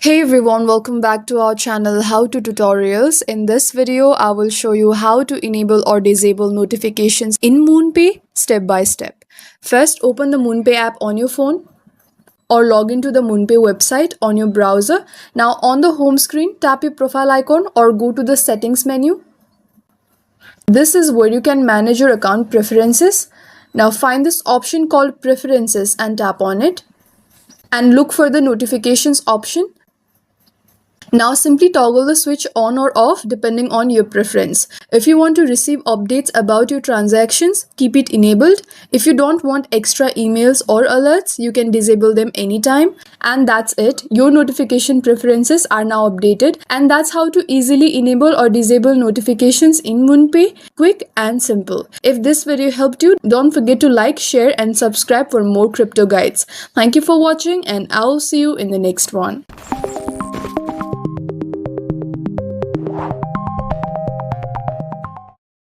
Hey everyone, welcome back to our channel How to Tutorials. In this video, I will show you how to enable or disable notifications in MoonPay step by step. First, open the MoonPay app on your phone or log into the MoonPay website on your browser. Now on the home screen, tap your profile icon or go to the settings menu. This is where you can manage your account preferences. Now find this option called preferences and tap on it and look for the notifications option. Now simply toggle the switch on or off depending on your preference. If you want to receive updates about your transactions, keep it enabled. If you don't want extra emails or alerts, you can disable them anytime. And that's it. Your notification preferences are now updated. And that's how to easily enable or disable notifications in MoonPay. Quick and simple. If this video helped you, don't forget to like, share and subscribe for more crypto guides. Thank you for watching and I'll see you in the next one.